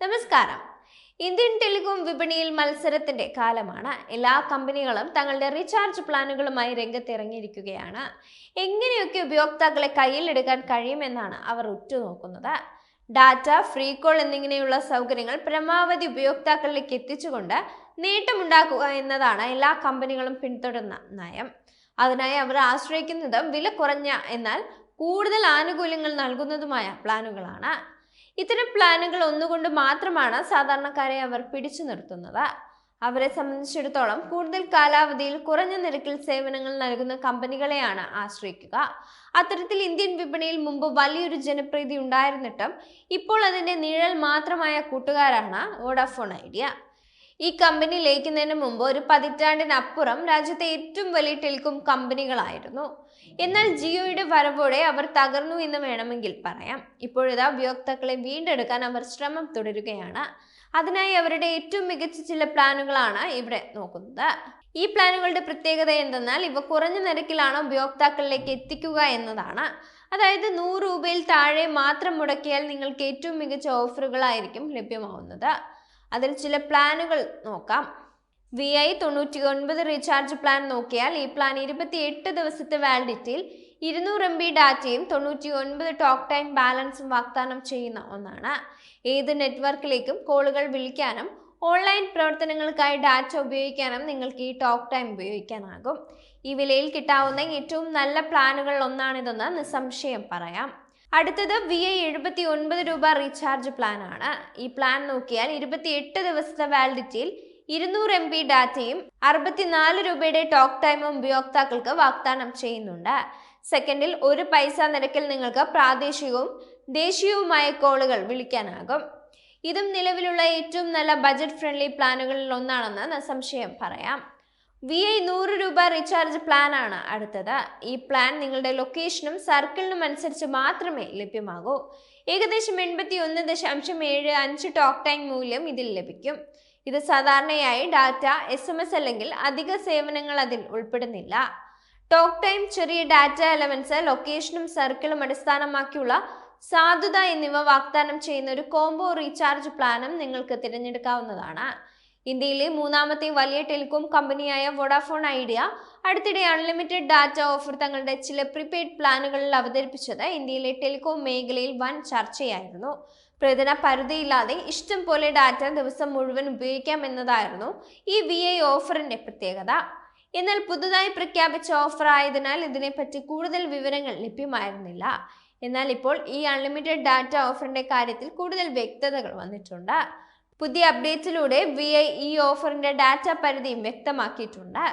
നമസ്കാരം. Indian telecom വിപണിയിൽ മത്സരത്തിന്റെ കാലമാണ്. എല്ലാ കമ്പനികളും തങ്ങളുടെ റീചാർജ് പ്ലാനുകളുമായി രംഗത്തിറങ്ങിയിരിക്കുകയാണ്. എങ്ങനെയൊക്കെ ഉപയോക്താക്കളെ കയ്യിലെടുക്കാൻ കഴിയുമെന്നാണ് അവർ ഉറ്റുനോക്കുന്നത്. ഡാറ്റ, ഫ്രീ കോൾ എന്നിങ്ങനെയുള്ള സൗകര്യങ്ങൾ പരമാവധി ഉപയോക്താക്കളിലേക്ക് എത്തിച്ചുകൊണ്ട് നേട്ടമുണ്ടാക്കുക എന്നതാണ് എല്ലാ കമ്പനികളും പിന്തുടരുന്ന നയം. അതിനായി അവർ ആശ്രയിക്കുന്നത് വില കുറഞ്ഞ എന്നാൽ കൂടുതൽ ആനുകൂല്യങ്ങൾ നൽകുന്നതുമായ പ്ലാനുകളാണ്. ഇത്തരം പ്ലാനുകൾ ഒന്നുകൊണ്ട് മാത്രമാണ് സാധാരണക്കാരെ അവർ പിടിച്ചു നിർത്തുന്നത്. അവരെ സംബന്ധിച്ചിടത്തോളം കൂടുതൽ കാലാവധിയിൽ കുറഞ്ഞ നിരക്കിൽ സേവനങ്ങൾ നൽകുന്ന കമ്പനികളെയാണ് ആശ്രയിക്കുക. അത്തരത്തിൽ ഇന്ത്യൻ വിപണിയിൽ മുമ്പ് വലിയൊരു ജനപ്രീതി ഉണ്ടായിരുന്നിട്ടും ഇപ്പോൾ അതിന്റെ നിഴൽ മാത്രമായ കൂട്ടുകാരാണ് വോഡാഫോൺ ഐഡിയ. ഈ കമ്പനി ലയിക്കുന്നതിന് മുമ്പ് ഒരു പതിറ്റാണ്ടിനപ്പുറം രാജ്യത്തെ ഏറ്റവും വലിയ ടെലികോം കമ്പനികളായിരുന്നു. എന്നാൽ ജിയോയുടെ വരവോടെ അവർ തകർന്നു എന്ന് വേണമെങ്കിൽ പറയാം. ഇപ്പോഴിതാ ഉപയോക്താക്കളെ വീണ്ടെടുക്കാൻ അവർ ശ്രമം തുടരുകയാണ്. അതിനായി അവരുടെ ഏറ്റവും മികച്ച ചില പ്ലാനുകളാണ് ഇവിടെ നോക്കുന്നത്. ഈ പ്ലാനുകളുടെ പ്രത്യേകത എന്തെന്നാൽ ഇവ കുറഞ്ഞ നിരക്കിലാണ് ഉപയോക്താക്കളിലേക്ക് എത്തിക്കുക എന്നതാണ്. അതായത് 100 രൂപയിൽ താഴെ മാത്രം മുടക്കിയാൽ നിങ്ങൾക്ക് ഏറ്റവും മികച്ച ഓഫറുകളായിരിക്കും ലഭ്യമാവുന്നത്. അതിൽ ചില പ്ലാനുകൾ നോക്കാം. VI 99 റീചാർജ് പ്ലാൻ നോക്കിയാൽ ഈ പ്ലാൻ 28 ദിവസത്തെ വാലിഡിറ്റിയിൽ 200 MB ഡാറ്റയും 99 ടോക്ക് ടൈം ബാലൻസും വാഗ്ദാനം ചെയ്യുന്ന ഒന്നാണ്. ഏത് നെറ്റ്വർക്കിലേക്കും കോളുകൾ വിളിക്കാനും ഓൺലൈൻ പ്രവർത്തനങ്ങൾക്കായി ഡാറ്റ ഉപയോഗിക്കാനും നിങ്ങൾക്ക് ഈ ടോക്ക് ടൈം ഉപയോഗിക്കാനാകും. ഈ വിലയിൽ കിട്ടാവുന്ന ഏറ്റവും നല്ല പ്ലാനുകളിൽ ഒന്നാണിതെന്ന് നിസ്സംശയം പറയാം. അടുത്തത് VI 79 രൂപ റീചാർജ് പ്ലാൻ ആണ്. ഈ പ്ലാൻ നോക്കിയാൽ 28 ദിവസത്തെ വാലിഡിറ്റിയിൽ 200 MB ഡാറ്റയും 64 രൂപയുടെ ടോക്ക് ടൈമും ഉപയോക്താക്കൾക്ക് വാഗ്ദാനം ചെയ്യുന്നുണ്ട്. സെക്കൻഡിൽ 1 പൈസ നിരക്കിൽ നിങ്ങൾക്ക് പ്രാദേശികവും ദേശീയവുമായ കോളുകൾ വിളിക്കാനാകും. ഇതും നിലവിലുള്ള ഏറ്റവും നല്ല ബജറ്റ് ഫ്രണ്ട്ലി പ്ലാനുകളിൽ ഒന്നാണെന്ന് നിസ്സംശയം പറയാം. VI 100 രൂപ റീചാർജ് പ്ലാൻ ആണ് അടുത്തത്. ഈ പ്ലാൻ നിങ്ങളുടെ ലൊക്കേഷനും സർക്കിളിനും അനുസരിച്ച് മാത്രമേ ലഭ്യമാകൂ. ഏകദേശം 81.75 ടോക്ക് ടൈം മൂല്യം ഇതിൽ ലഭിക്കും. ഇത് സാധാരണയായി ഡാറ്റ, SMS അല്ലെങ്കിൽ അധിക സേവനങ്ങൾ അതിൽ ഉൾപ്പെടുന്നില്ല. ടോക്ക് ടൈം, ചെറിയ ഡാറ്റ അലവൻസ്, ലൊക്കേഷനും സർക്കിളും അടിസ്ഥാനമാക്കിയുള്ള സാധുത എന്നിവ വാഗ്ദാനം ചെയ്യുന്ന ഒരു കോംബോ റീചാർജ് പ്ലാനും നിങ്ങൾക്ക് തിരഞ്ഞെടുക്കാവുന്നതാണ്. ഇന്ത്യയിലെ മൂന്നാമത്തെ വലിയ ടെലികോം കമ്പനിയായ വോഡാഫോൺ ഐഡിയ അടുത്തിടെ അൺലിമിറ്റഡ് ഡാറ്റ ഓഫർ തങ്ങളുടെ ചില പ്രീപെയ്ഡ് പ്ലാനുകളിൽ അവതരിപ്പിച്ചത് ഇന്ത്യയിലെ ടെലികോം മേഖലയിൽ വൻ ചർച്ചയായിരുന്നു. പ്രതിദിന പരിധിയില്ലാതെ ഇഷ്ടം പോലെ ഡാറ്റ ദിവസം മുഴുവൻ ഉപയോഗിക്കാം എന്നതായിരുന്നു ഈ VI ഓഫറിന്റെ പ്രത്യേകത. എന്നാൽ പുതുതായി പ്രഖ്യാപിച്ച ഓഫർ ആയതിനാൽ ഇതിനെപ്പറ്റി കൂടുതൽ വിവരങ്ങൾ ലഭ്യമായിരുന്നില്ല. എന്നാൽ ഇപ്പോൾ ഈ അൺലിമിറ്റഡ് ഡാറ്റ ഓഫറിന്റെ കാര്യത്തിൽ കൂടുതൽ വ്യക്തതകൾ വന്നിട്ടുണ്ട്. പുതിയ അപ്ഡേറ്റിലൂടെ VI ഈ ഓഫറിന്റെ ഡാറ്റ പരിധിയും വ്യക്തമാക്കിയിട്ടുണ്ട്.